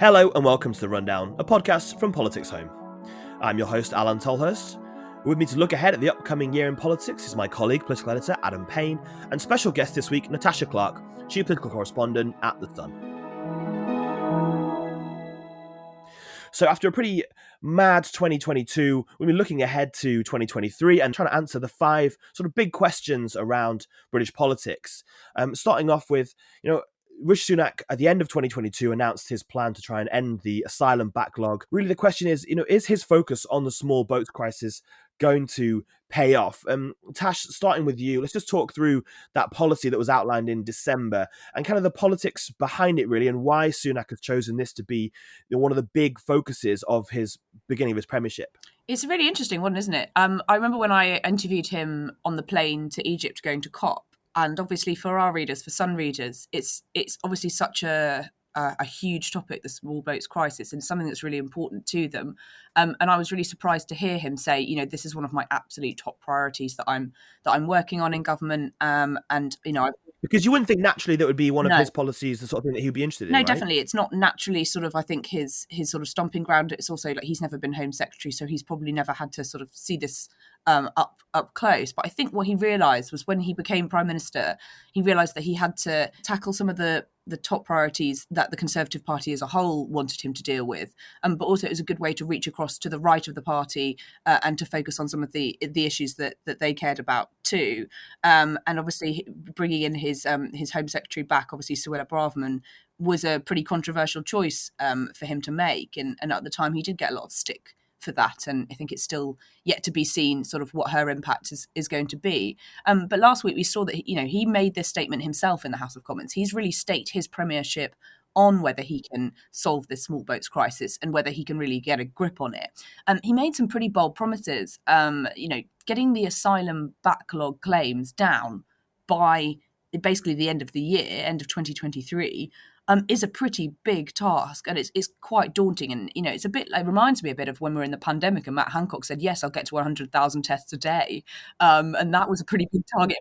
Hello and welcome to The Rundown, a podcast from PoliticsHome. I'm your host, Alain Tolhurst. With me to look ahead at the upcoming year in politics is my colleague, political editor Adam Payne, and special guest this week, Natasha Clarke, chief political correspondent at The Sun. So after a pretty mad 2022, we'll be looking ahead to 2023 and trying to answer the five sort of big questions around British politics. Starting off with, Rishi Sunak at the end of 2022 announced his plan to try and end the asylum backlog. Really, the question is his focus on the small boats crisis going to pay off? Tash, starting with you, let's just talk through that policy that was outlined in December and kind of the politics behind it, really, and why Sunak has chosen this to be one of the big focuses of his beginning of his premiership. It's a really interesting one, isn't it? I remember when I interviewed him on the plane to Egypt going to COP. And obviously for our readers, for Sun readers, it's obviously such a huge topic, the small boats crisis, and it's something that's really important to them. And I was really surprised to hear him say, this is one of my absolute top priorities that I'm working on in government. Because you wouldn't think naturally that would be one of his policies, the sort of thing that he'd be interested in. No, right? Definitely. It's not naturally sort of, I think, his sort of stomping ground. It's also like he's never been Home Secretary, so he's probably never had to sort of see this up close. But I think what he realised was when he became Prime Minister, he realised that he had to tackle some of the top priorities that the Conservative Party as a whole wanted him to deal with. But also it was a good way to reach across to the right of the party and to focus on some of the issues that they cared about too. And obviously bringing in his Home Secretary back, obviously Suella Braverman, was a pretty controversial choice for him to make. And at the time he did get a lot of stick for that, and I think it's still yet to be seen sort of what her impact is going to be. But last week we saw that he made this statement himself in the House of Commons. He's really staked his premiership on whether he can solve this small boats crisis and whether he can really get a grip on it. He made some pretty bold promises, getting the asylum backlog claims down by basically the end of the year, end of 2023, is a pretty big task, and it's quite daunting. And it's it reminds me a bit of when we were in the pandemic and Matt Hancock said, yes, I'll get to 100,000 tests a day, and that was a pretty big target.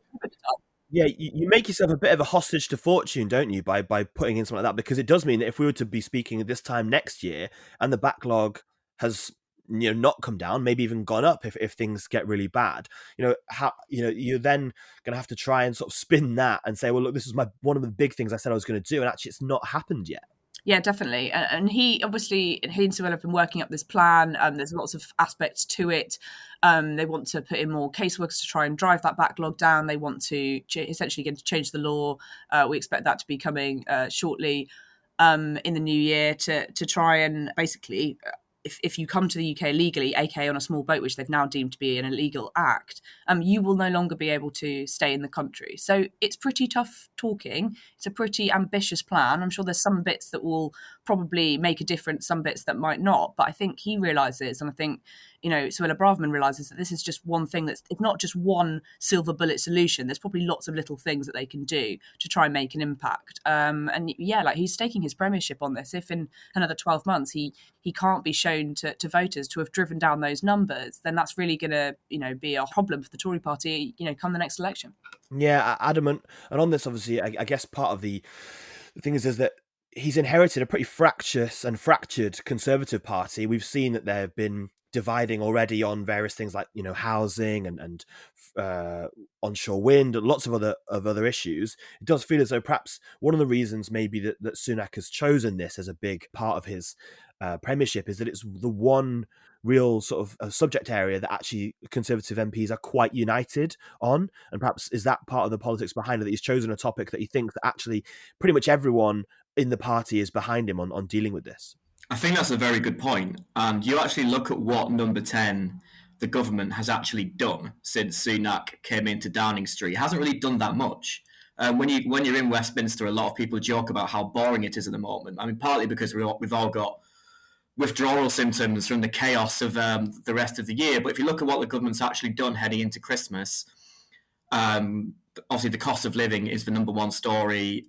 Yeah, you make yourself a bit of a hostage to fortune, don't you, by putting in something like that? Because it does mean that if we were to be speaking at this time next year and the backlog has not come down, maybe even gone up if things get really bad, you're then going to have to try and sort of spin that and say, well, look, this is one of the big things I said I was going to do, and actually it's not happened yet. Yeah, definitely. And he and Suella have been working up this plan. There's lots of aspects to it. They want to put in more caseworkers to try and drive that backlog down. They want to essentially get to change the law. We expect that to be coming shortly in the new year to try and basically, if you come to the UK legally, aka on a small boat, which they've now deemed to be an illegal act, you will no longer be able to stay in the country. So it's pretty tough talking. It's a pretty ambitious plan. I'm sure there's some bits that will probably make a difference, some bits that might not. But I think he realises, and I think Suella Braverman realises that this is just one thing it's not just one silver bullet solution. There's probably lots of little things that they can do to try and make an impact. He's staking his premiership on this. If in another 12 months he can't be shown to voters to have driven down those numbers, then that's really going to be a problem for the Tory party come the next election. Yeah, adamant. And on this, obviously, I guess part of the thing is that he's inherited a pretty fractious and fractured Conservative Party. We've seen that there have been dividing already on various things like housing and onshore wind and lots of other issues. It does feel as though perhaps one of the reasons maybe that Sunak has chosen this as a big part of his premiership is that it's the one real sort of subject area that actually Conservative MPs are quite united on, and perhaps is that part of the politics behind it, that he's chosen a topic that he thinks that actually pretty much everyone in the party is behind him on dealing with this. I think that's a very good point. And you actually look at what Number 10, the government, has actually done since Sunak came into Downing Street. It hasn't really done that much. When you're in Westminster, a lot of people joke about how boring it is at the moment. I mean, partly because we've all got withdrawal symptoms from the chaos of the rest of the year. But if you look at what the government's actually done heading into Christmas, obviously the cost of living is the number one story.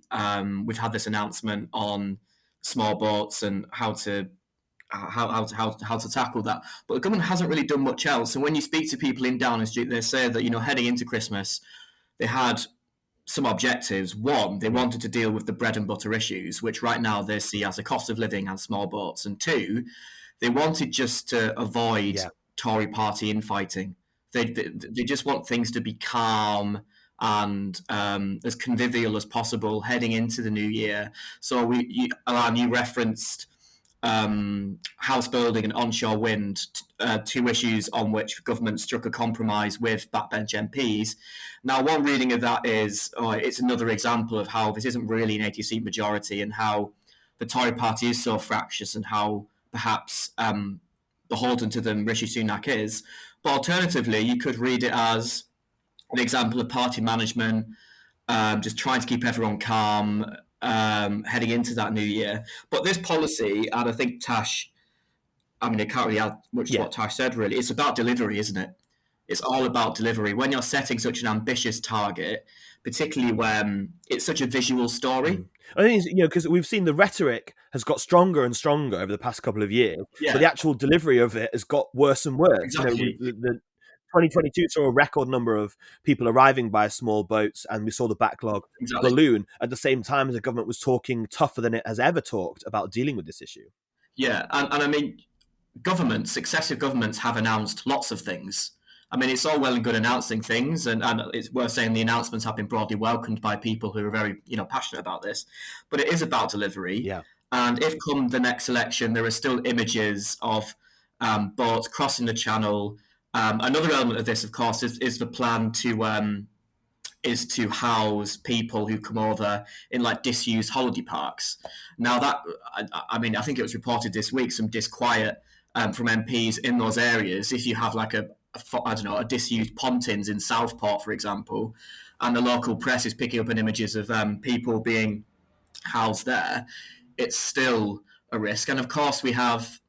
We've had this announcement on small boats and how to tackle that. But the government hasn't really done much else. And when you speak to people in Downing Street, they say that heading into Christmas, they had some objectives. One, they wanted to deal with the bread and butter issues, which right now they see as the cost of living and small boats. And two, they wanted just to avoid Yeah. Tory party infighting. They just want things to be calm and as convivial as possible heading into the new year. So Alain, you referenced house building and onshore wind, two issues on which government struck a compromise with backbench MPs. Now, one reading of that is it's another example of how this isn't really an 80-seat majority and how the Tory party is so fractious and how perhaps beholden to them Rishi Sunak is. But alternatively, you could read it as an example of party management, just trying to keep everyone calm, heading into that new year. But this policy, and I think Tash, I mean, I can't really add much to what Tash said, really. It's about delivery, isn't it? It's all about delivery. When you're setting such an ambitious target, particularly when it's such a visual story. I think it's, because we've seen the rhetoric has got stronger and stronger over the past couple of years, but the actual delivery of it has got worse and worse. Exactly. The 2022 saw a record number of people arriving by small boats, and we saw the backlog balloon at the same time as the government was talking tougher than it has ever talked about dealing with this issue. Yeah, and I mean, successive governments have announced lots of things. I mean, it's all well and good announcing things, and it's worth saying the announcements have been broadly welcomed by people who are very, passionate about this. But it is about delivery. Yeah. And if come the next election, there are still images of boats crossing the channel. Another element of this, of course, is the plan to house people who come over in like disused holiday parks. Now that, I mean, I think it was reported this week, some disquiet from MPs in those areas. If you have like a disused Pontins in Southport, for example, and the local press is picking up on images of people being housed there, it's still a risk. And of course, we have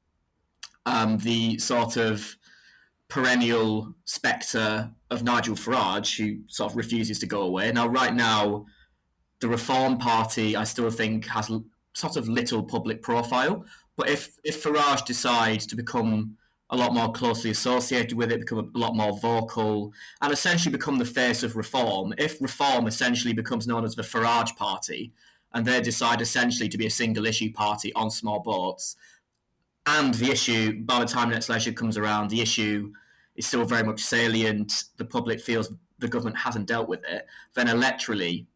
the sort of perennial spectre of Nigel Farage, who sort of refuses to go away. Now, right now, the Reform Party, I still think, has sort of little public profile. But if Farage decides to become a lot more closely associated with it, become a lot more vocal, and essentially become the face of Reform, if Reform essentially becomes known as the Farage Party, and they decide essentially to be a single issue party on small boats, and the issue, by the time next leisure comes around, the issue is still very much salient, the public feels the government hasn't dealt with it, then electorally,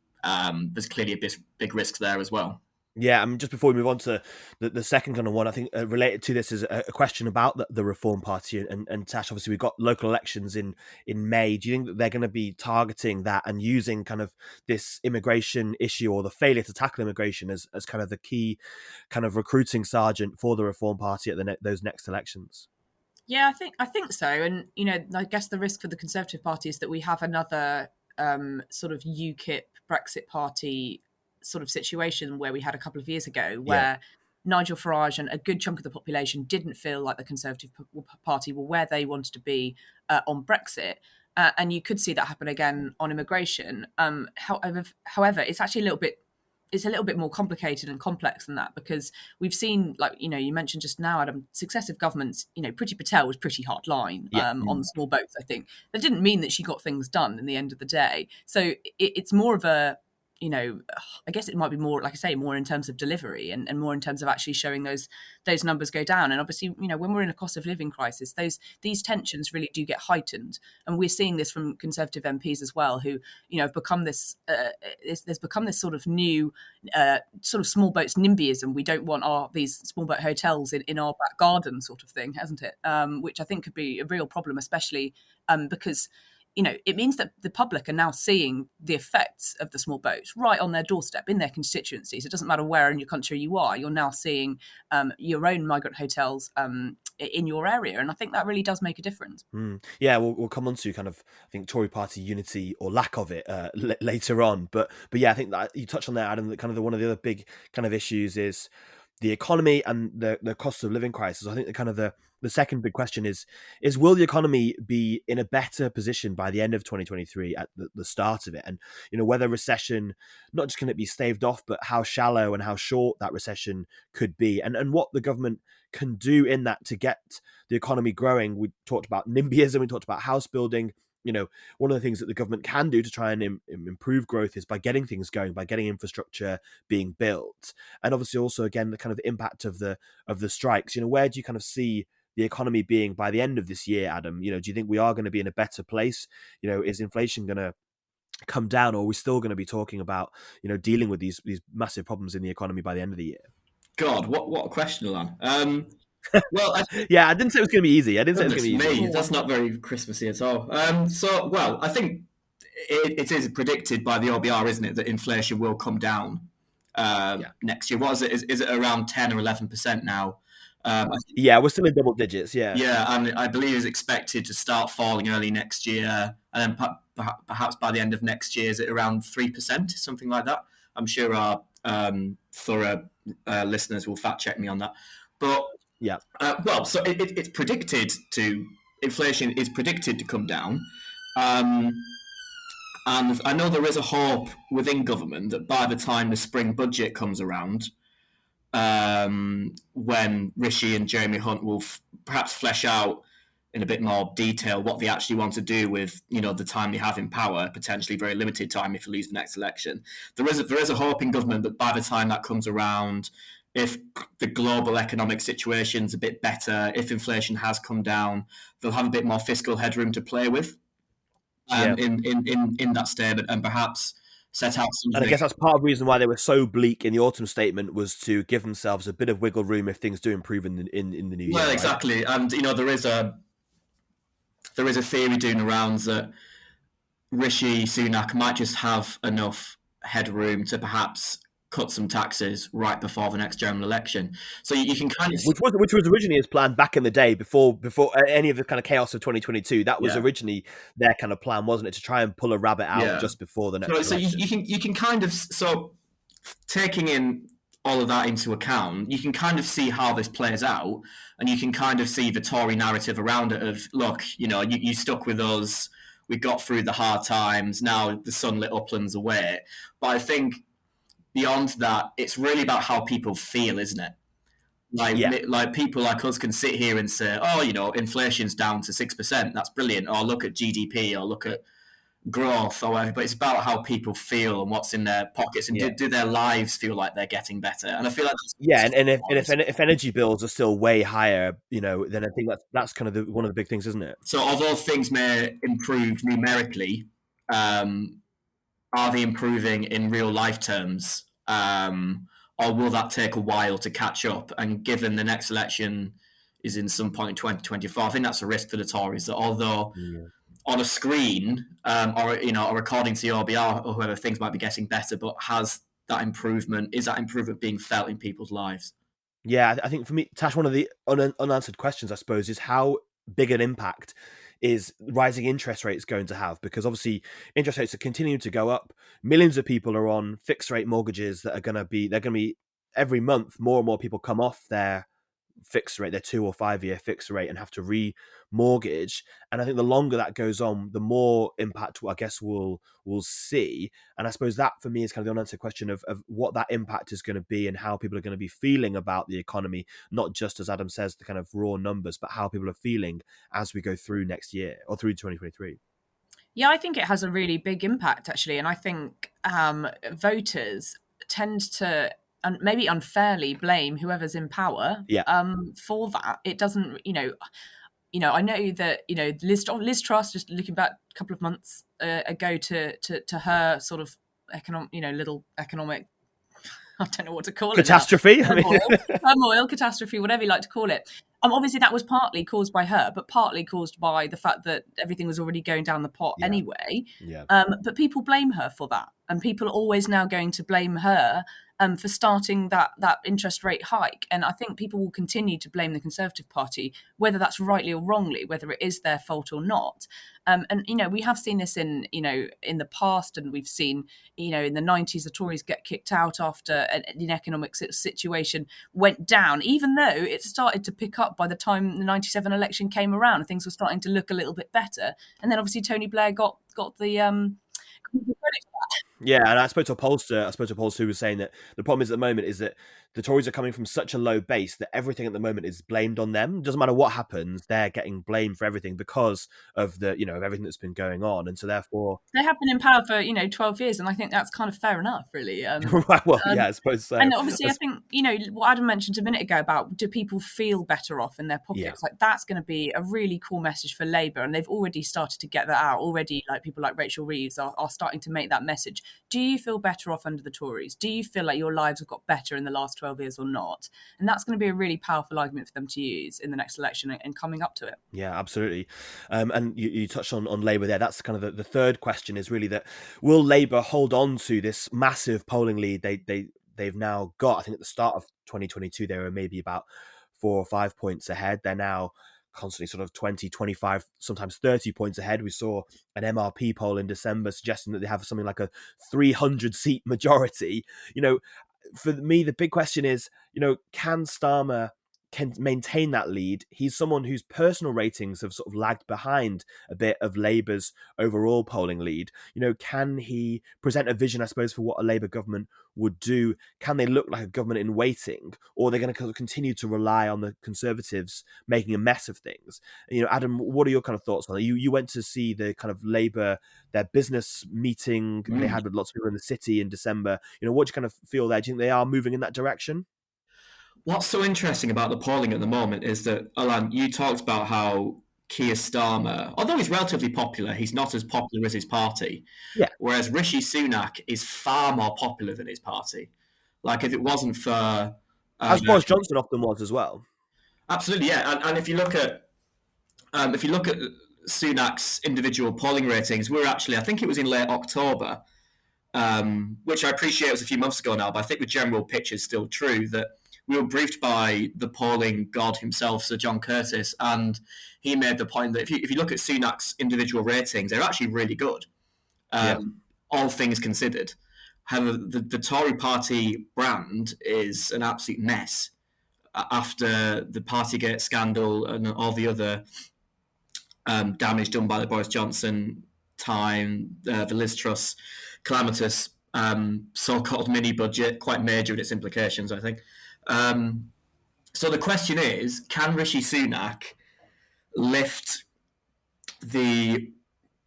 there's clearly a big risk there as well. Yeah, I mean, just before we move on to the second kind of one, I think related to this is a question about the Reform Party and Tash. Obviously, we've got local elections in May. Do you think that they're going to be targeting that and using kind of this immigration issue or the failure to tackle immigration as kind of the key kind of recruiting sergeant for the Reform Party at those next elections? Yeah, I think so. And, I guess the risk for the Conservative Party is that we have another sort of UKIP Brexit Party sort of situation where we had a couple of years ago where Nigel Farage and a good chunk of the population didn't feel like the Conservative Party were where they wanted to be on Brexit. And you could see that happen again on immigration. However, it's actually a little bit more complicated and complex than that, because we've seen, like, you mentioned just now, Adam, successive governments, Priti Patel was pretty hard line on the small boats, I think. That didn't mean that she got things done in the end of the day. So it's more of a, I guess it might be more, like I say, more in terms of delivery and more in terms of actually showing those numbers go down. And obviously, when we're in a cost of living crisis, these tensions really do get heightened. And we're seeing this from Conservative MPs as well, who, have become this, there's become this sort of new sort of small boats NIMBYism. We don't want these small boat hotels in our back garden sort of thing, hasn't it? Which I think could be a real problem, especially because it means that the public are now seeing the effects of the small boats right on their doorstep in their constituencies. It doesn't matter where in your country you are, you're now seeing your own migrant hotels in your area. And I think that really does make a difference. Yeah, we'll come on to kind of, I think, Tory party unity or lack of it later on. But yeah, I think that you touched on that, Adam, that kind of one of the other big kind of issues is the economy and the cost of living crisis. I think the second big question is will the economy be in a better position by the end of 2023 at the start of it? And, whether recession, not just can it be staved off, but how shallow and how short that recession could be, and what the government can do in that to get the economy growing. We talked about NIMBYism, we talked about house building. one of the things that the government can do to try and improve growth is by getting things going, by getting infrastructure being built, and obviously also again the kind of impact of the strikes. Where do you kind of see the economy being by the end of this year, Adam? Do you think we are going to be in a better place? Is inflation going to come down, or are we still going to be talking about dealing with these massive problems in the economy by the end of the year? God, what a question, Alain. Well, yeah, I didn't say it was going to be easy. I didn't say it was goodness going to be easy. me, that's not very Christmassy at all. I think it is predicted by the OBR, isn't it, that inflation will come down next year. What is it? Is it around 10 or 11% now? Yeah, we're still in double digits. Yeah, and I believe it's expected to start falling early next year, and then perhaps by the end of next year, is it around 3%, something like that? I'm sure our thorough listeners will fact check me on that. But yeah, so it's predicted to inflation is predicted to come down, and I know there is a hope within government that by the time the spring budget comes around, when Rishi and Jeremy Hunt will perhaps flesh out in a bit more detail what they actually want to do with the time they have in power, potentially very limited time if they lose the next election. There is a hope in government that by the time that comes around, if the global economic situation's a bit better, if inflation has come down, they'll have a bit more fiscal headroom to play with in that statement, and perhaps set out something. And I guess that's part of the reason why they were so bleak in the autumn statement, was to give themselves a bit of wiggle room if things do improve in the new year. Well, exactly, right? And there is a theory doing the rounds that Rishi Sunak might just have enough headroom to perhaps cut some taxes right before the next general election. So you can kind of... Which was originally his plan back in the day, before any of the kind of chaos of 2022. That was originally their kind of plan, wasn't it? To try and pull a rabbit out just before the next election. So you can kind of... So taking in all of that into account, you can kind of see how this plays out, and you can kind of see the Tory narrative around it of, look, you stuck with us, we got through the hard times, now the sunlit uplands away. But I think beyond that, it's really about how people feel, isn't it? Like people like us can sit here and say, oh, inflation's down to 6%, that's brilliant, or look at GDP, or look at growth or whatever, but it's about how people feel and what's in their pockets, and do their lives feel like they're getting better. And I feel like if energy bills are still way higher, then I think that's kind of one of the big things, isn't it? So although things may improve numerically, are they improving in real life terms, or will that take a while to catch up? And given the next election is in some point in 2024, I think that's a risk for the Tories, that although on a screen, or according to the OBR or whoever, things might be getting better, but is that improvement being felt in people's lives? Yeah, I think for me, Tash, one of the unanswered questions, I suppose, is how big an impact is rising interest rates going to have? Because obviously interest rates are continuing to go up. Millions of people are on fixed rate mortgages that are going to be every month, more and more people come off their fixed rate, their 2 or 5 year fixed rate, and have to remortgage. And I think the longer that goes on, the more impact I guess we'll see. And I suppose that for me is kind of the unanswered question of what that impact is going to be, and how people are going to be feeling about the economy, not just, as Adam says, the kind of raw numbers, but how people are feeling as we go through next year or through 2023. Yeah, I think it has a really big impact, actually. And I think voters tend to, and maybe unfairly, blame whoever's in power for that. It doesn't, I know that, Liz Truss, just looking back a couple of months ago to her sort of little economic, I don't know what to call catastrophe. it. Turmoil, catastrophe, whatever you like to call it. Obviously, that was partly caused by her, but partly caused by the fact that everything was already going down the pot anyway. Yeah. But people blame her for that. And people are always now going to blame her for starting that interest rate hike. And I think people will continue to blame the Conservative Party, whether that's rightly or wrongly, whether it is their fault or not. And we have seen this in the past, and we've seen, in the 90s, the Tories get kicked out after an economic situation went down, even though it started to pick up by the time the 97 election came around. Things were starting to look a little bit better. And then obviously Tony Blair got the credit for that. Yeah, and I spoke to a pollster who was saying that the problem is at the moment is that the Tories are coming from such a low base that everything at the moment is blamed on them. It doesn't matter what happens, they're getting blamed for everything because of the, of everything that's been going on. And so therefore, They have been in power for 12 years, and I think that's kind of fair enough, really. right, well, Um, yeah, I suppose so. and obviously, I think, what Adam mentioned a minute ago about do people feel better off in their Yeah. pockets? Like, that's going to be a really cool message for Labour. And they've already started to get that out. Already, like, people like Rachel Reeves are starting to make that message. Do you feel better off under the Tories? Do you feel like your lives have got better in the last 12 years or not? And that's going to be a really powerful argument for them to use in the next election and coming up to it. Yeah, absolutely. And you touched on Labour there. That's kind of the third question, is really that will Labour hold on to this massive polling lead they've now got? I think at the start of 2022, they were maybe about 4 or 5 points ahead. They're now constantly sort of 20, 25, sometimes 30 points ahead. We saw an MRP poll in December suggesting that they have something like a 300 seat majority. For me, the big question is, can Starmer can maintain that lead? He's someone whose personal ratings have sort of lagged behind a bit of Labour's overall polling lead. Can he present a vision, I suppose, for what a Labour government would do? Can they look like a government in waiting, or are they going to continue to rely on the Conservatives making a mess of things? Adam, what are your kind of thoughts on that? You went to see the kind of Labour, their business meeting they had with lots of people in the city in December. What do you kind of feel there? Do you think they are moving in that direction? What's so interesting about the polling at the moment is that, Alain, you talked about how Keir Starmer, although he's relatively popular, he's not as popular as his party. Yeah. Whereas Rishi Sunak is far more popular than his party. Like, if it wasn't for... As Boris Johnson often was as well. Absolutely, yeah. And if you look at Sunak's individual polling ratings, we're actually, I think it was in late October, which I appreciate was a few months ago now, but I think the general picture is still true, that we were briefed by the polling god himself, Sir John Curtis, and he made the point that if you look at Sunak's individual ratings, they're actually really good, all things considered. However, the Tory party brand is an absolute mess after the Partygate scandal and all the other damage done by the Boris Johnson time, the Liz Truss calamitous so-called mini-budget, quite major in its implications, I think. So the question is, can Rishi Sunak lift the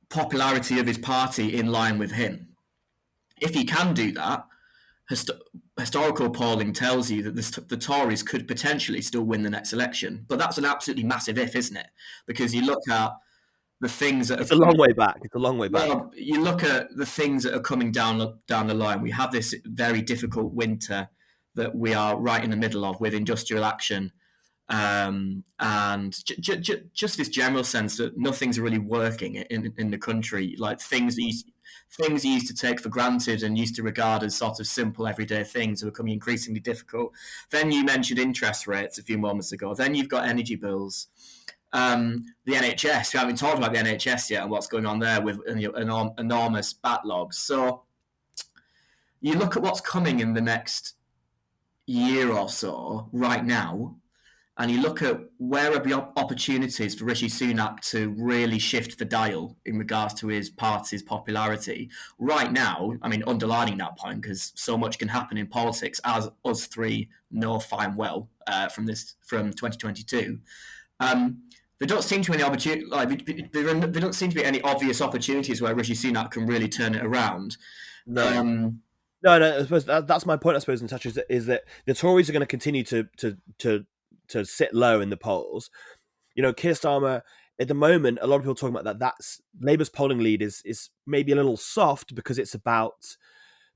popularity of his party in line with him? If he can do that, historical polling tells you that the Tories could potentially still win the next election. But that's an absolutely massive if, isn't it? Because you look at the things that it's a long way back. It's a long way back. Well, you look at the things that are coming down the line. We have this very difficult winter that we are right in the middle of with industrial action, and just this general sense that nothing's really working in the country. Like things you used to take for granted and used to regard as sort of simple everyday things are becoming increasingly difficult. Then you mentioned interest rates a few moments ago. Then you've got energy bills. The NHS, we haven't talked about the NHS yet and what's going on there with enormous backlogs. So you look at what's coming in the next year or so right now, and you look at where are the opportunities for Rishi Sunak to really shift the dial in regards to his party's popularity. Right now, I mean, underlining that point, because so much can happen in politics, as us three know fine well from 2022. There don't seem to be any opportunity. There don't seem to be any obvious opportunities where Rishi Sunak can really turn it around. No. No. I suppose that's my point. I suppose, Natasha, is that the Tories are going to continue to sit low in the polls. Keir Starmer at the moment, a lot of people talking about that's Labour's polling lead is maybe a little soft because it's about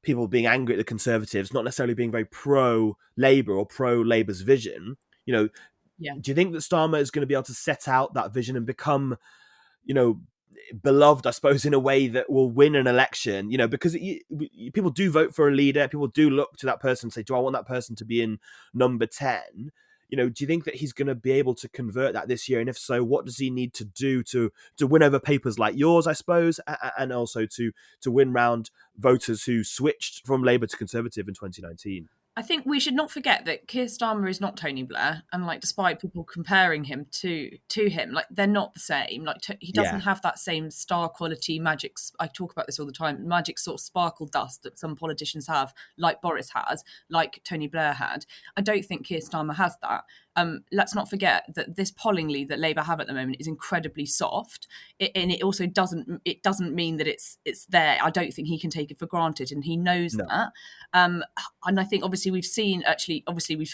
people being angry at the Conservatives, not necessarily being very pro Labour or pro Labour's vision. Do you think that Starmer is going to be able to set out that vision and become, beloved, I suppose, in a way that will win an election? Because people do vote for a leader. People do look to that person and say, do I want that person to be in number 10? Do you think that he's going to be able to convert that this year? And if so, what does he need to do to win over papers like yours, I suppose, and also to win round voters who switched from Labour to Conservative in 2019? I think we should not forget that Keir Starmer is not Tony Blair, and like, despite people comparing him to him, like, they're not the same. Like, he doesn't Yeah. have that same star quality magic. I talk about this all the time. Magic sort of sparkle dust that some politicians have, like Boris has, like Tony Blair had. I don't think Keir Starmer has that. Let's not forget that this polling lead that Labour have at the moment is incredibly soft, and it also doesn't mean that it's there. I don't think he can take it for granted, and he knows No. that. And I think obviously we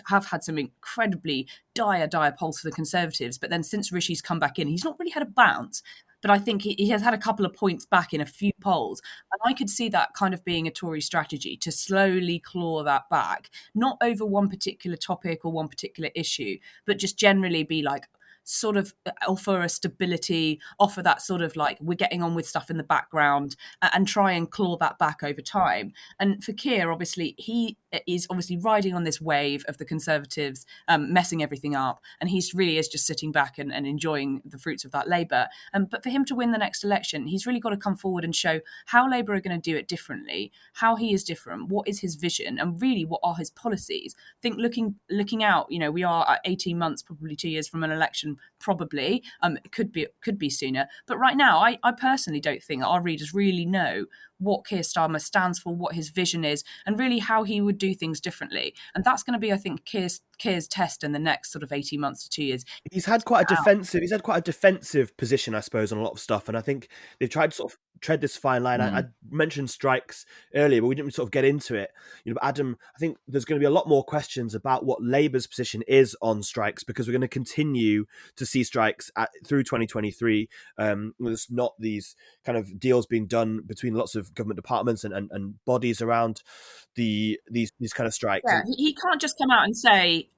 have had some incredibly dire polls for the Conservatives, but then since Rishi's come back in, he's not really had a bounce. But I think he has had a couple of points back in a few polls. And I could see that kind of being a Tory strategy to slowly claw that back, not over one particular topic or one particular issue, but just generally be like, sort of offer a stability, offer that sort of like, we're getting on with stuff in the background, and try and claw that back over time. And for Keir, obviously, he is obviously riding on this wave of the Conservatives messing everything up, and he really is just sitting back and enjoying the fruits of that Labour. But for him to win the next election, he's really got to come forward and show how Labour are going to do it differently, how he is different, what is his vision, and really what are his policies. I think looking out, we are at 18 months, probably 2 years from an election, probably. It could be sooner. But right now, I personally don't think our readers really know what Keir Starmer stands for, what his vision is, and really how he would do things differently. And that's going to be, I think, Keir's test in the next sort of 18 months to 2 years. He's had quite a defensive position, I suppose, on a lot of stuff, and I think they've tried to sort of tread this fine line. I mentioned strikes earlier, but we didn't sort of get into it. But Adam, I think there's going to be a lot more questions about what Labour's position is on strikes, because we're going to continue to see strikes through 2023. There's not these kind of deals being done between lots of government departments and bodies around these kind of strikes. Yeah, he can't just come out and say,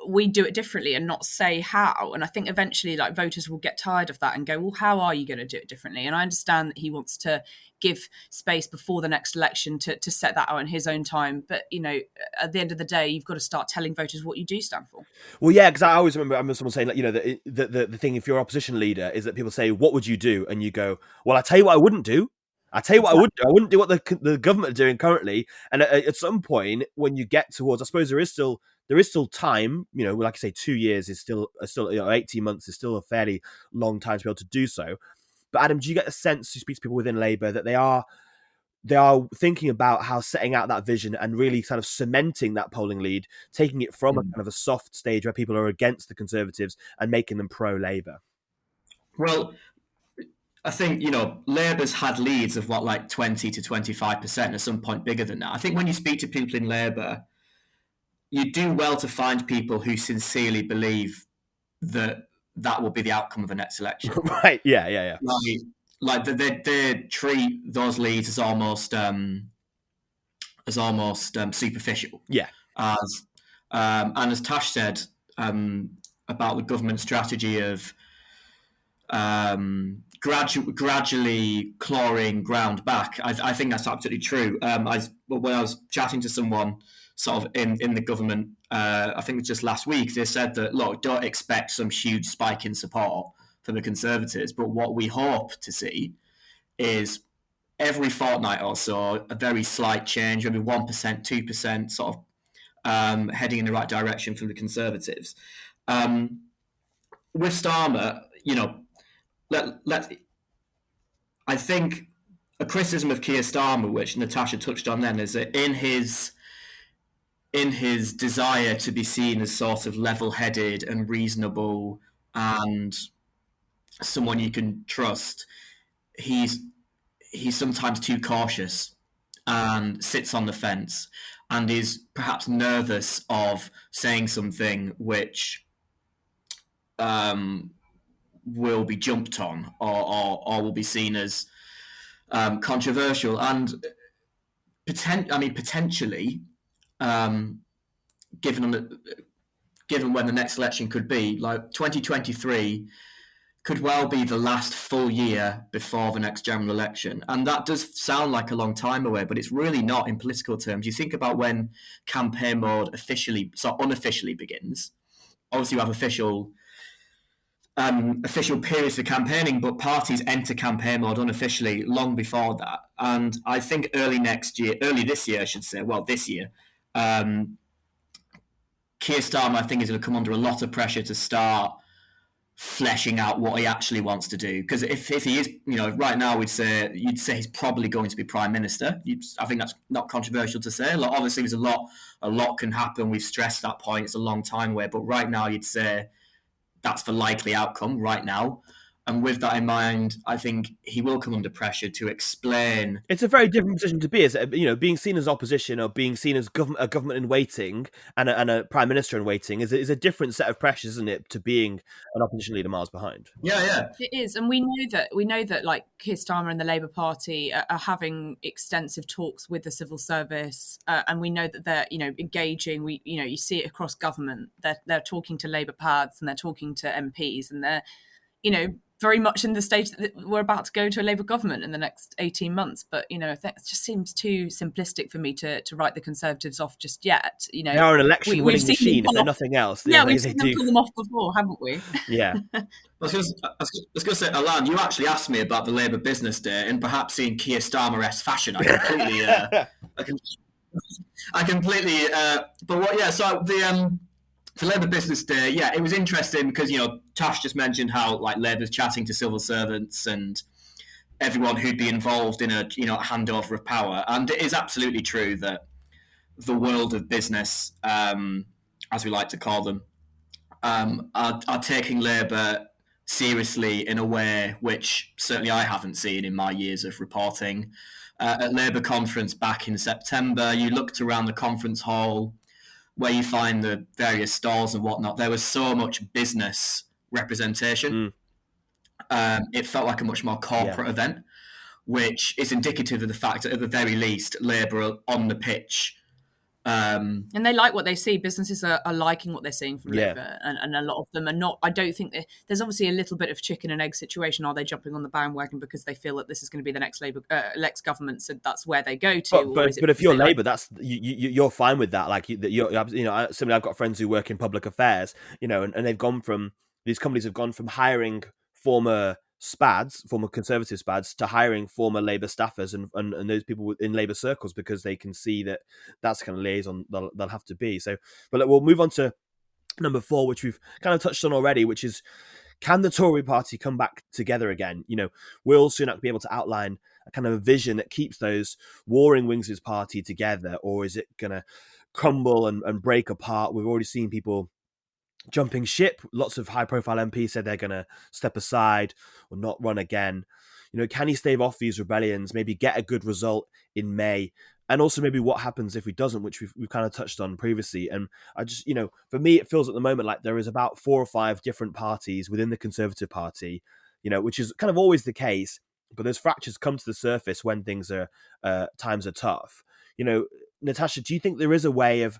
we do it differently and not say how. And I think eventually, like, voters will get tired of that and go, well, how are you going to do it differently? And I understand that he wants to give space before the next election to set that out in his own time. But, at the end of the day, you've got to start telling voters what you do stand for. Well, yeah, because I remember someone saying, like, the thing, if you're an opposition leader, is that people say, what would you do? And you go, well, I tell you what I wouldn't do. I tell you what I wouldn't do. I wouldn't do what the government are doing currently. And at some point, when you get towards, I suppose there is still time. Like I say, 2 years is still 18 months is still a fairly long time to be able to do so. But Adam, do you get a sense, you speak to people within Labour, that they are thinking about how setting out that vision and really kind of cementing that polling lead, taking it from a kind of a soft stage where people are against the Conservatives and making them pro-Labour? Well, I think, Labour's had leads of like 20 to 25%, at some point bigger than that. I think when you speak to people in Labour, you do well to find people who sincerely believe that will be the outcome of the next election. Right, yeah. Like they treat those leads as almost superficial. Yeah. And as Tash said about the government strategy of gradually clawing ground back, I think that's absolutely true. When I was chatting to someone sort of in the government, I think it was just last week, they said that, look, don't expect some huge spike in support for the Conservatives, but what we hope to see is every fortnight or so a very slight change, maybe 1%, 2%, sort of heading in the right direction from the Conservatives. With Starmer, I think a criticism of Keir Starmer, which Natasha touched on then, is that in his desire to be seen as sort of level-headed and reasonable and someone you can trust, he's sometimes too cautious and sits on the fence and is perhaps nervous of saying something which will be jumped on or will be seen as controversial. And potentially, given when the next election could be, like 2023 could well be the last full year before the next general election. And that does sound like a long time away, but it's really not in political terms. You think about when campaign mode unofficially begins. Obviously, you have official periods for campaigning, but parties enter campaign mode unofficially long before that. And I think early this year, Keir Starmer, I think, is going to come under a lot of pressure to start fleshing out what he actually wants to do. Because if he is, right now you'd say he's probably going to be prime minister. I think that's not controversial to say. Like, obviously, there's a lot can happen. We've stressed that point. It's a long time away, but right now you'd say that's the likely outcome right now. And with that in mind, I think he will come under pressure to explain. It's a very different position to be, is being seen as opposition or being seen as a government in waiting and a prime minister in waiting is a different set of pressures, isn't it, to being an opposition leader miles behind? Yeah. It is, and we know that like Keir Starmer and the Labour Party are having extensive talks with the civil service, and we know that they're engaging. You see it across government. They're talking to Labour pads and they're talking to MPs, and they're very much in the stage that we're about to go to a Labour government in the next 18 months. But, that just seems too simplistic for me to write the Conservatives off just yet. They are an election-winning machine, if they're nothing else. Yeah, we've seen them pull them off before, haven't we? Yeah. I was going to say, Alain, you actually asked me about the Labour Business Day, and perhaps in Keir Starmer-esque fashion, I completely, but what? Yeah. So the Labour Business Day, yeah, it was interesting because Tash just mentioned how like Labour's chatting to civil servants and everyone who'd be involved in a handover of power, and it is absolutely true that the world of business, as we like to call them, are taking Labour seriously in a way which certainly I haven't seen in my years of reporting. At Labour conference back in September, you looked around the conference hall where you find the various stalls and whatnot. There was so much business representation. It felt like a much more corporate event, which is indicative of the fact that at the very least, Labour are on the pitch. And they like what they see. Businesses are liking what they're seeing from Labour, and a lot of them are not. I don't think there's obviously a little bit of chicken and egg situation. Are they jumping on the bandwagon because they feel that this is going to be the next Labour next government, so that's where they go to? But if you're Labour, that's you're fine with that. Like similarly, I've got friends who work in public affairs, and they've gone from these companies have gone from hiring former SPADs, former Conservative SPADs, to hiring former Labour staffers and those people in Labour circles because they can see that that's the kind of liaison they'll have to be. So, but we'll move on to number 4, which we've kind of touched on already, which is, can the Tory party come back together again? Will Sunak be able to outline a kind of a vision that keeps those warring wings of his party together, or is it going to crumble and break apart? We've already seen people jumping ship. Lots of high-profile MPs said they're going to step aside or not run again. Can he stave off these rebellions, maybe get a good result in May? And also maybe what happens if he doesn't, which we've kind of touched on previously. And I just, for me, it feels at the moment like there is about 4 or 5 different parties within the Conservative Party, which is kind of always the case. But those fractures come to the surface when things are, times are tough. Natasha, do you think there is a way of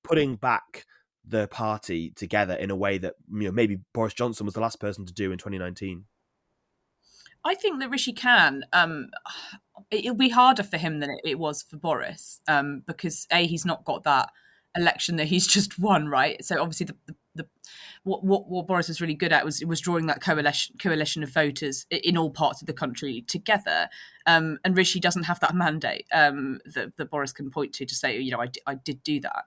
putting back the party together in a way that maybe Boris Johnson was the last person to do in 2019? I think that Rishi can. It'll be harder for him than it was for Boris, because he's not got that election that he's just won, right? So obviously what Boris was really good at was drawing that coalition of voters in all parts of the country together. And Rishi doesn't have that mandate that Boris can point to say, I did do that.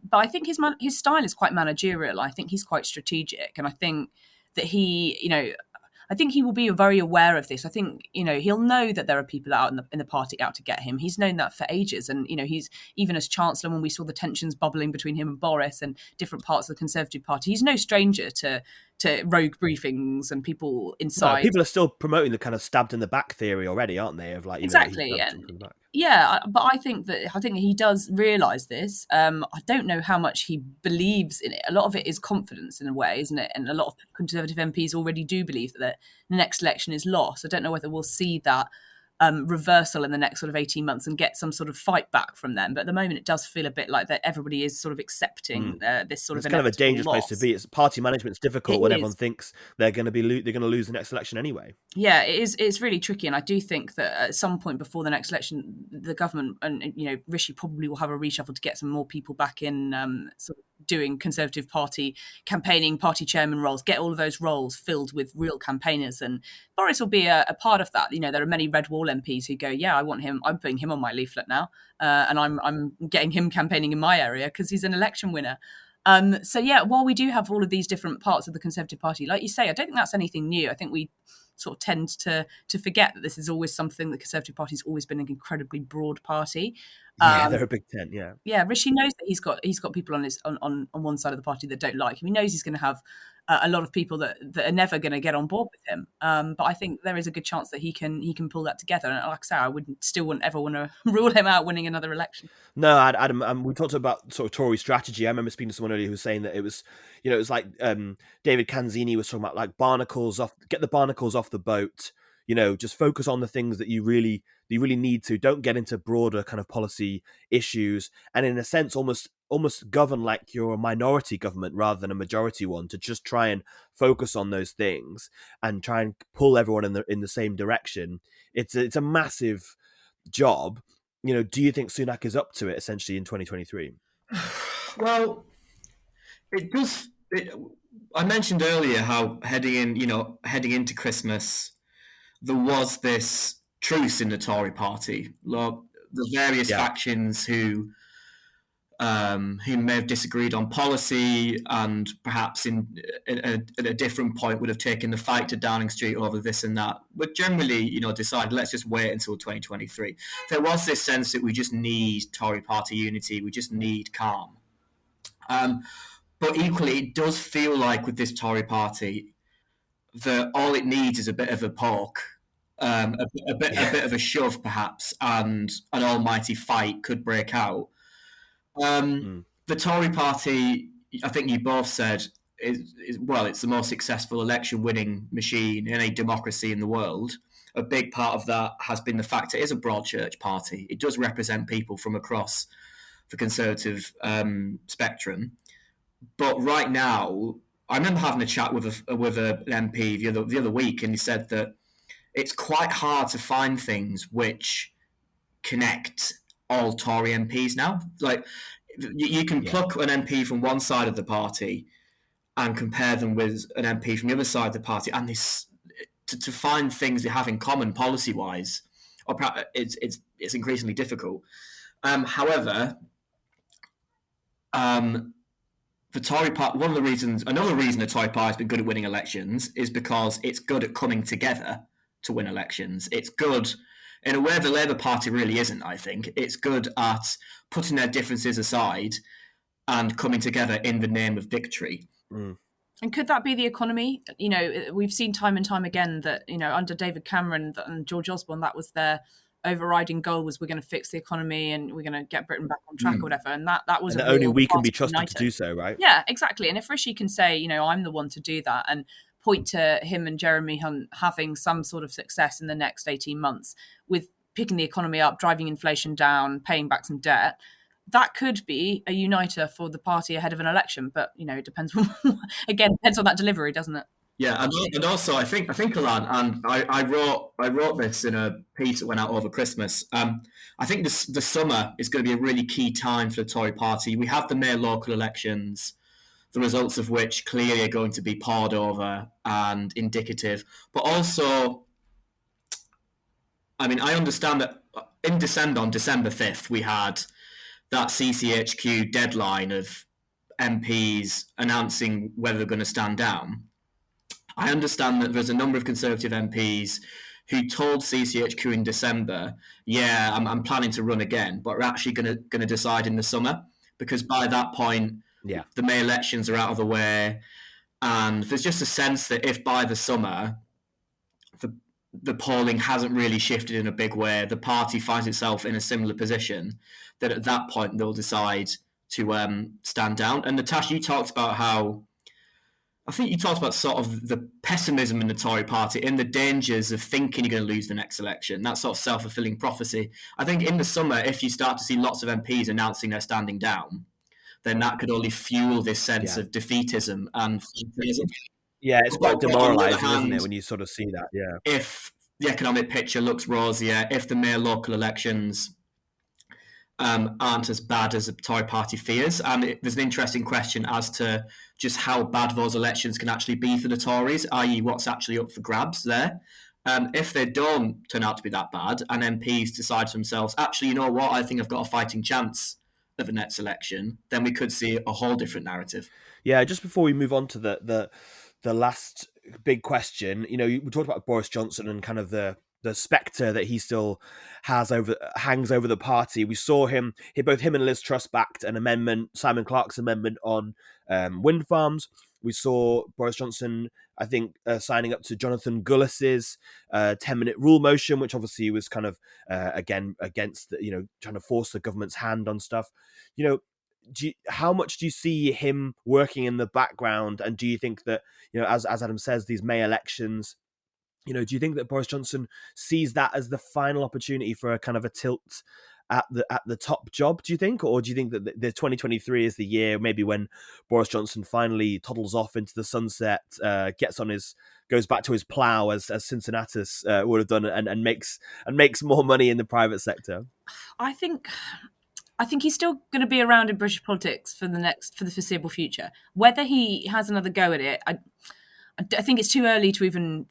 But I think his style is quite managerial. I think he's quite strategic, and I think that I think he will be very aware of this. I think, he'll know that there are people out in the party out to get him. He's known that for ages. And, he's, even as Chancellor, when we saw the tensions bubbling between him and Boris and different parts of the Conservative Party, he's no stranger to rogue briefings and people inside. No, people are still promoting the kind of stabbed in the back theory already, aren't they? Of like, exactly. Yeah, but I think he does realise this. I don't know how much he believes in it. A lot of it is confidence in a way, isn't it? And a lot of Conservative MPs already do believe that the next election is lost. I don't know whether we'll see that reversal in the next sort of 18 months and get some sort of fight back from them. But at the moment, it does feel a bit like that everybody is sort of accepting this sort of. It's kind of a dangerous loss. place to be. It's party management's difficult when everyone thinks they're going to lose the next election anyway. Yeah, it is. It's really tricky, and I do think that at some point before the next election, the government and Rishi probably will have a reshuffle to get some more people back in, sort of doing Conservative Party campaigning, party chairman roles, get all of those roles filled with real campaigners. And Boris will be a part of that. There are many Red Wall MPs who go, yeah, I want him. I'm putting him on my leaflet now, and I'm getting him campaigning in my area because he's an election winner. So yeah, while we do have all of these different parts of the Conservative Party, like you say, I don't think that's anything new. I think we sort of tend to forget that this is always something. The Conservative Party's always been an incredibly broad party. Yeah, they're a big tent. Yeah, yeah. Rishi knows that he's got people on one side of the party that don't like him. He knows he's going to have a lot of people that are never going to get on board with him. But I think there is a good chance that he can pull that together. And like I say, I wouldn't ever want to rule him out winning another election. No, Adam, we talked about sort of Tory strategy. I remember speaking to someone earlier who was saying that it was like David Canzini was talking about, like, get the barnacles off the boat. Just focus on the things that you really need to. Don't get into broader kind of policy issues, and in a sense, almost govern like you're a minority government rather than a majority one. To just try and focus on those things and try and pull everyone in the same direction. It's a massive job. Do you think Sunak is up to it essentially in 2023? Well, it does. I mentioned earlier how heading into Christmas, there was this truce in the Tory party. Look, the various factions who may have disagreed on policy and perhaps at a different point would have taken the fight to Downing Street over this and that, but generally, decided, let's just wait until 2023. There was this sense that we just need Tory party unity, we just need calm. But equally, it does feel like with this Tory party that all it needs is a bit of a poke, a bit of a shove perhaps, and an almighty fight could break out. The Tory party, I think you both said, is it's the most successful election-winning machine in a democracy in the world. A big part of that has been the fact it is a broad church party. It does represent people from across the Conservative spectrum. But right now, I remember having a chat with an MP the other week, and he said that it's quite hard to find things which connect all Tory MPs now. Like, you can pluck an MP from one side of the party and compare them with an MP from the other side of the party, and this to find things they have in common policy-wise, or perhaps it's increasingly difficult. However, the Tory party, another reason the Tory party has been good at winning elections is because it's good at coming together to win elections. It's good in a way the Labour Party really isn't, I think. It's good at putting their differences aside and coming together in the name of victory. And could that be the economy? We've seen time and time again that, under David Cameron and George Osborne, that was their overriding goal, was we're going to fix the economy and we're going to get Britain back on track or whatever. And that was only we can be trusted to do so, right? Yeah, exactly. And if Rishi can say, I'm the one to do that, and point to him and Jeremy Hunt having some sort of success in the next 18 months with picking the economy up, driving inflation down, paying back some debt, that could be a uniter for the party ahead of an election. But, it depends on that delivery, doesn't it? Yeah, and also I think Alain, and I wrote this in a piece that went out over Christmas. I think the summer is going to be a really key time for the Tory party. We have the May local elections, the results of which clearly are going to be pored over and indicative. But also, I understand that in December, on December 5th, we had that CCHQ deadline of MPs announcing whether they're going to stand down. I understand that there's a number of Conservative MPs who told CCHQ in December, I'm planning to run again, but we're actually going to decide in the summer, because by that point, the May elections are out of the way, and there's just a sense that if by the summer the polling hasn't really shifted in a big way, the party finds itself in a similar position, that at that point they'll decide to stand down. And Natasha, you talked about sort of the pessimism in the Tory party and the dangers of thinking you're going to lose the next election, that sort of self-fulfilling prophecy. I think in the summer, if you start to see lots of MPs announcing they're standing down, then that could only fuel this sense of defeatism and fatalism. Yeah, it's quite demoralising, isn't it, when you sort of see that, If the economic picture looks rosier, if the May local elections aren't as bad as the Tory party fears. And there's an interesting question as to just how bad those elections can actually be for the Tories, i.e. what's actually up for grabs there. If they don't turn out to be that bad and MPs decide to themselves, actually, you know what, I think I've got a fighting chance of the next election, then we could see a whole different narrative. Yeah, just before we move on to the last big question, we talked about Boris Johnson and kind of the spectre that he still hangs over the party. We saw both him and Liz Truss backed an amendment, Simon Clarke's amendment on wind farms. We saw Boris Johnson, I think, signing up to Jonathan Gullis's 10-minute rule motion, which obviously was kind of again against trying to force the government's hand on stuff. How much do you see him working in the background, and do you think that as Adam says, these May elections, do you think that Boris Johnson sees that as the final opportunity for a kind of a tilt at the top job, do you think? Or do you think that the 2023 is the year maybe when Boris Johnson finally toddles off into the sunset, goes back to his plough as Cincinnatus would have done, and makes more money in the private sector? I think he's still going to be around in British politics for the foreseeable future. Whether he has another go at it, I think it's too early to even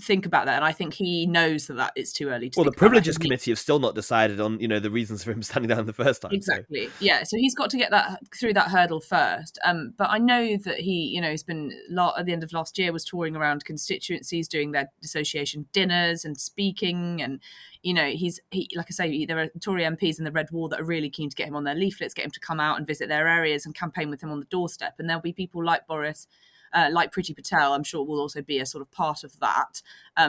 think about that, and I think he knows that it's too early to. Well, the Privileges Committee have still not decided on the reasons for him standing down the first time. Exactly, so. Yeah. So he's got to get that through that hurdle first. But I know that he's been at the end of last year was touring around constituencies, doing their dissociation dinners and speaking, and he like I say, there are Tory MPs in the Red Wall that are really keen to get him on their leaflets, get him to come out and visit their areas and campaign with him on the doorstep, and there'll be people like Boris. Like Priti Patel, I'm sure will also be a sort of part of that,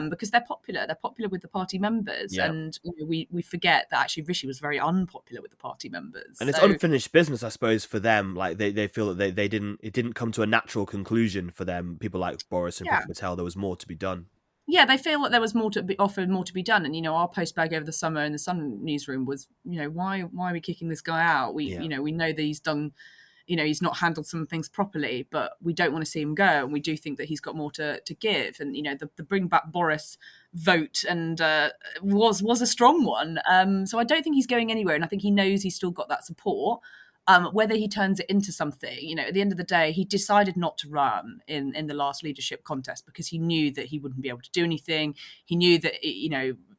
because they're popular. They're popular with the party members, yeah. And we forget that actually Rishi was very unpopular with the party members. And it's unfinished business, I suppose, for them. Like they feel that it didn't come to a natural conclusion for them. People like Boris and Priti Patel, there was more to be done. Yeah, they feel that there was more to be offered, more to be done. And our post bag over the summer in the Sun newsroom was, why are we kicking this guy out? We know that he's done. He's not handled some things properly, but we don't want to see him go. And we do think that he's got more to give. And, the Bring Back Boris vote and was a strong one. So I don't think he's going anywhere. And I think he knows he's still got that support. Whether he turns it into something, at the end of the day, he decided not to run in the last leadership contest because he knew that he wouldn't be able to do anything. He knew that,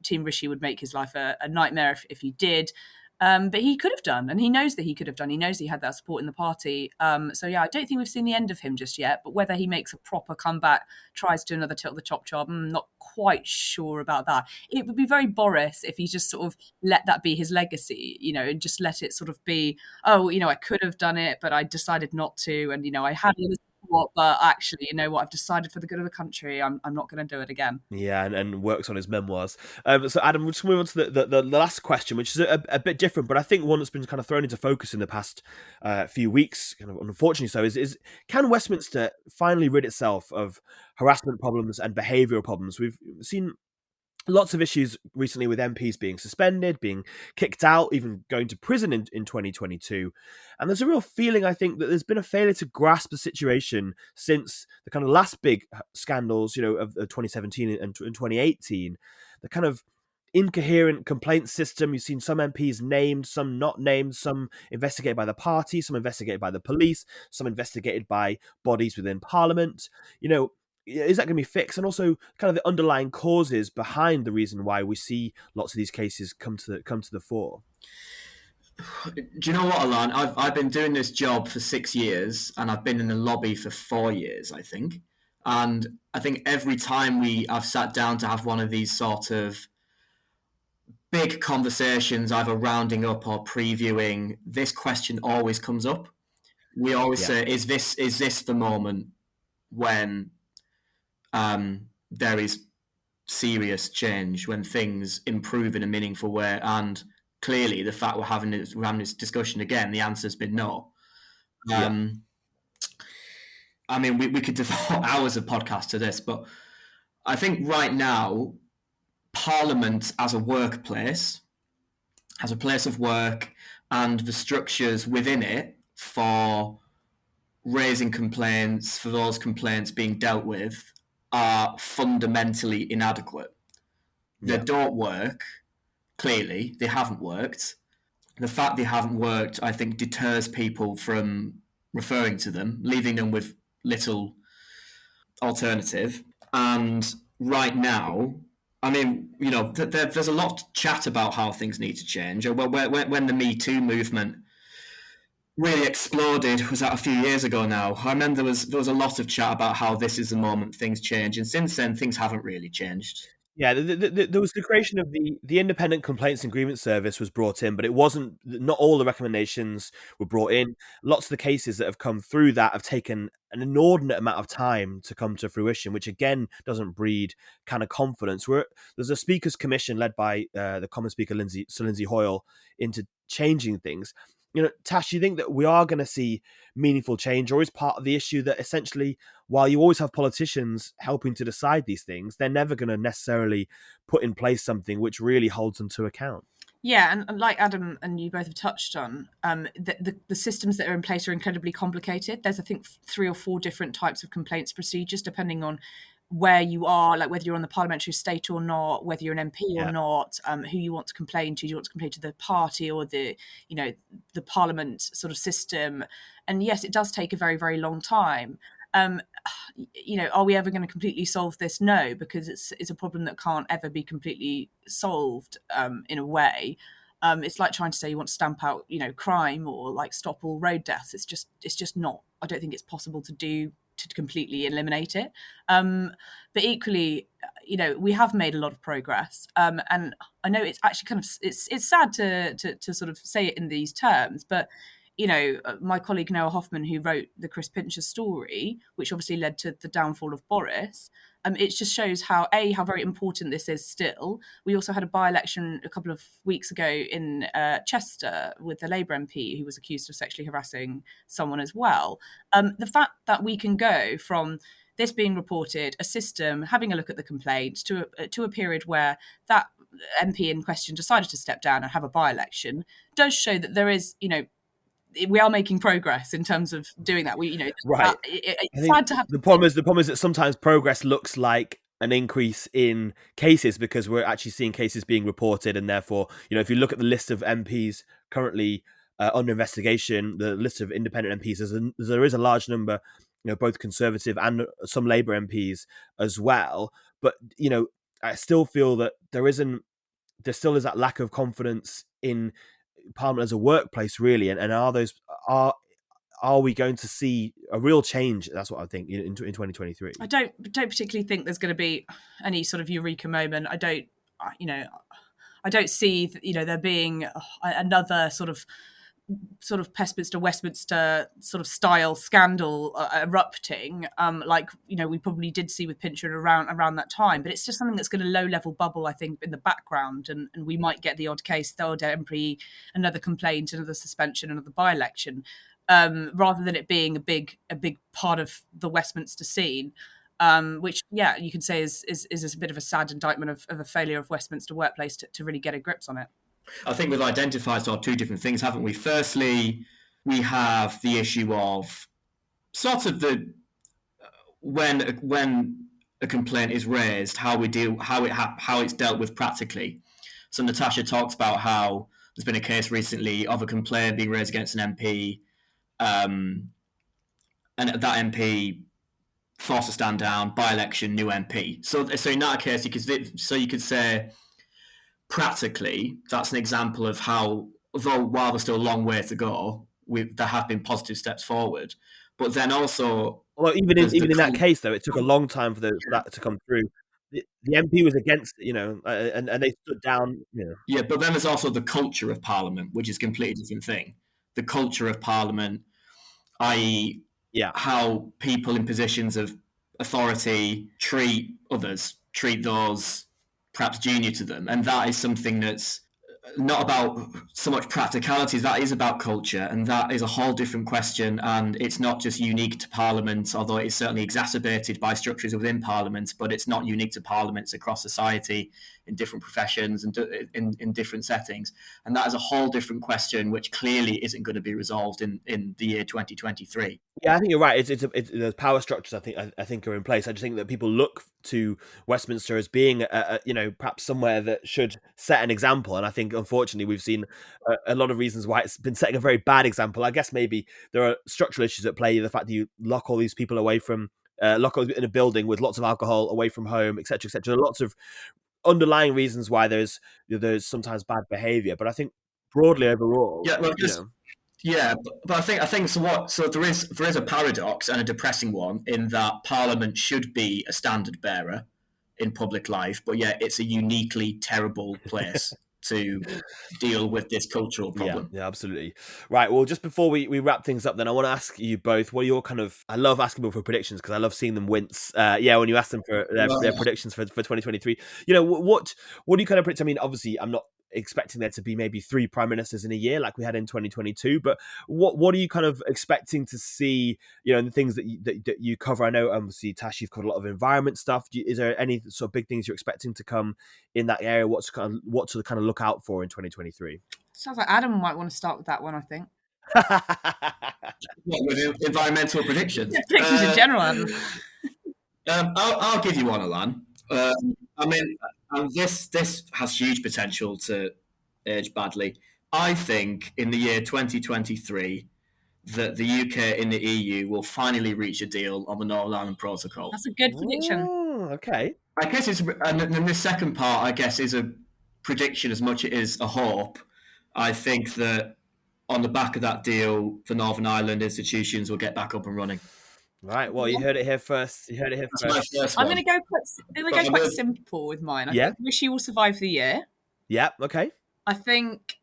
Team Rishi would make his life a nightmare if he did. But he could have done, and he knows that he could have done. He knows he had that support in the party. So, yeah, I don't think we've seen the end of him just yet. But whether he makes a proper comeback, tries to do another tilt the top job, I'm not quite sure about that. It would be very Boris if he just sort of let that be his legacy, and just let it sort of be, I could have done it, but I decided not to. And, I had all this support, but actually, I've decided for the good of the country, I'm not going to do it again. Yeah, and works on his memoirs. So, Adam, we'll just move on to the last question, which is a bit different, but I think one that's been kind of thrown into focus in the past few weeks, kind of unfortunately so, is can Westminster finally rid itself of harassment problems and behavioural problems? We've seen lots of issues recently with MPs being suspended, being kicked out, even going to prison in 2022. And there's a real feeling, I think, that there's been a failure to grasp the situation since the kind of last big scandals, of 2017 and 2018. The kind of incoherent complaint system. You've seen some MPs named, some not named, some investigated by the party, some investigated by the police, some investigated by bodies within Parliament. Is that going to be fixed? And also kind of the underlying causes behind the reason why we see lots of these cases come to the fore. Do you know what, Alain? I've been doing this job for 6 years and I've been in the lobby for 4 years, I think. And I think every time I've sat down to have one of these sort of big conversations, either rounding up or previewing, this question always comes up. We always say, is this the moment when there is serious change, when things improve in a meaningful way? And clearly the fact we're having this discussion again, the answer's been no. I mean, we could devote hours of podcast to this, but I think right now Parliament as a workplace, as a place of work, and the structures within it for raising complaints, for those complaints being dealt with, are fundamentally inadequate. They don't work. Clearly, they haven't worked. the fact they haven't worked, I think, deters people from referring to them, leaving them with little alternative. And right now, I mean, there's a lot of chat about how things need to change. Well, when the Me Too movement really exploded, was that a few years ago now? I remember there was a lot of chat about how this is the moment things change, and since then things haven't really changed. Yeah, there was the creation of the Independent Complaints and Grievance Service was brought in, but it wasn't. Not all the recommendations were brought in. Lots of the cases that have come through that have taken an inordinate amount of time to come to fruition, which again doesn't breed kind of confidence. There's a Speakers Commission led by the Common Speaker Sir Lindsay Hoyle into changing things. Tash, do you think that we are going to see meaningful change, or is part of the issue that essentially, while you always have politicians helping to decide these things, they're never going to necessarily put in place something which really holds them to account? Yeah, and like Adam and you both have touched on, the systems that are in place are incredibly complicated. There's, I think, 3 or 4 different types of complaints procedures, depending on where you are, like whether you're on the parliamentary estate or not, whether you're an MP or Yeah. not, who you want to complain to. Do you want to complain to the party or the parliament sort of system? And yes, it does take a very, very long time. Are we ever going to completely solve this? No, because it's a problem that can't ever be completely solved in a way. It's like trying to say you want to stamp out, crime or like stop all road deaths. It's just not. I don't think it's possible to completely eliminate it. But equally, we have made a lot of progress, and I know it's actually kind of it's sad to sort of say it in these terms, but my colleague Noah Hoffman, who wrote the Chris Pincher story, which obviously led to the downfall of Boris, it just shows how very important this is still. We also had a by-election a couple of weeks ago in Chester with the Labour MP who was accused of sexually harassing someone as well. The fact that we can go from this being reported, a system having a look at the complaint, to a period where that MP in question decided to step down and have a by-election, does show that there is, we are making progress in terms of doing that. Right. It's sad to have the problem is that sometimes progress looks like an increase in cases because we're actually seeing cases being reported, and therefore, if you look at the list of MPs currently under investigation, the list of independent MPs, there is a large number, both Conservative and some Labour MPs as well. But I still feel that there still is that lack of confidence in Parliament as a workplace, really, and are we going to see a real change? That's what I think in 2023. I don't particularly think there's going to be any sort of eureka moment. I don't see there being another sort of Westminster sort of style scandal erupting, like we probably did see with Pincher around that time. But it's just something that's going to low level bubble, I think, in the background, and we might get the odd case, the odd MP, another complaint, another suspension, another by-election, rather than it being a big part of the Westminster scene. Which, yeah, you could say is a bit of a sad indictment of a failure of Westminster workplace to really get a grips on it. I think we've identified sort of 2 different things, haven't we? Firstly, we have the issue of sort of when a complaint is raised, how it's dealt with practically. So Natasha talks about how there's been a case recently of a complaint being raised against an MP, and that MP forced to stand down, by-election, new MP. So in that case, you could say, practically, that's an example of how, although while there's still a long way to go, there have been positive steps forward. But then also, well, even in that case, though, it took a long time for that to come through. The MP was against it, and they stood down. Yeah, but then there's also the culture of Parliament, which is a completely different thing. The culture of Parliament, i.e., how people in positions of authority treat others, treat those perhaps junior to them. And that is something that's not about so much practicalities, that is about culture, and that is a whole different question. And it's not just unique to Parliament, although it is certainly exacerbated by structures within Parliament, but it's not unique to Parliaments across society. in different professions and in different settings. And that is a whole different question, which clearly isn't going to be resolved in the year 2023. Yeah, I think you're right. The power structures I think are in place. I just think that people look to Westminster as being perhaps somewhere that should set an example. And I think unfortunately we've seen a lot of reasons why it's been setting a very bad example. I guess maybe there are structural issues at play. The fact that you lock all these people away from lock us in a building with lots of alcohol, away from home, etc., etc. Lots of underlying reasons why there's sometimes bad behaviour. But I think broadly overall, yeah, but I think so. There is a paradox and a depressing one in that Parliament should be a standard bearer in public life, but yet it's a uniquely terrible place to deal with this cultural problem. Yeah, absolutely. Right, well, just before we wrap things up then, I want to ask you both, what are your I love asking people for predictions because I love seeing them wince. When you ask them for their predictions for 2023. What do you kind of predict? I mean, obviously, I'm not expecting there to be maybe 3 prime ministers in a year like we had in 2022, but what are you kind of expecting to see, in the things that you cover? I know obviously, Tash, you've covered a lot of environment stuff. Is there any sort of big things you're expecting to come in that area? What to kind of look out for in 2023? Sounds like Adam might want to start with that one, I think. With environmental predictions? Yeah, predictions in general, Adam. I'll give you one, Alain. This has huge potential to age badly. I think in the year 2023 that the UK in the EU will finally reach a deal on the Northern Ireland Protocol. That's a good prediction. Ooh, okay. I guess and then the second part, I guess, is a prediction as much as it is a hope. I think that on the back of that deal, the Northern Ireland institutions will get back up and running. Right. Well, you heard it here first. That's my first I'm one. going to go quite simple with mine. I think Rishi will survive the year. Yeah. Okay. I think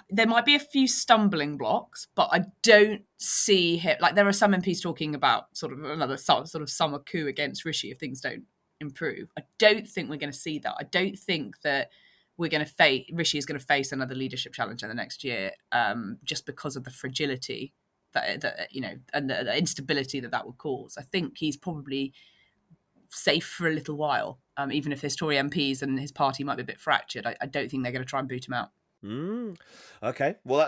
there might be a few stumbling blocks, but I don't see him. Like, there are some MPs talking about sort of another sort of summer coup against Rishi if things don't improve. I don't think we're going to see that. I don't think that Rishi is going to face another leadership challenge in the next year, just because of the fragility that and the instability that would cause. I think he's probably safe for a little while, even if his Tory MPs and his party might be a bit fractured. I don't think they're going to try and boot him out. Okay, well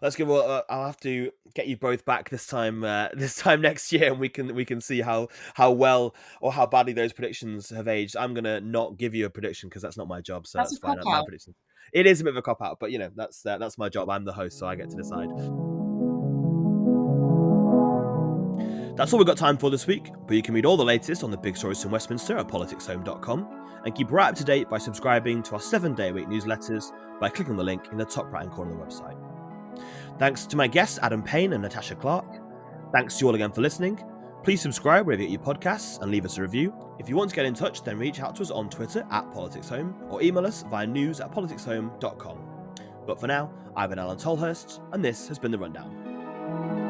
that's good. Well, I'll have to get you both back this time next year, and we can see how well or how badly those predictions have aged. I'm gonna not give you a prediction because that's not my job, so that's fine. My prediction. It is a bit of a cop out, but that's my job. I'm the host, so I get to decide. That's all we've got time for this week, but you can read all the latest on the big stories from Westminster at PoliticsHome.com and keep right up to date by subscribing to our 7-day-a-week newsletters by clicking the link in the top right-hand corner of the website. Thanks to my guests, Adam Payne and Natasha Clarke. Thanks to you all again for listening. Please subscribe wherever you get your podcasts and leave us a review. If you want to get in touch, then reach out to us on Twitter at PoliticsHome or email us via news@politicshome.com. But for now, I've been Alain Tolhurst, and this has been The Rundown.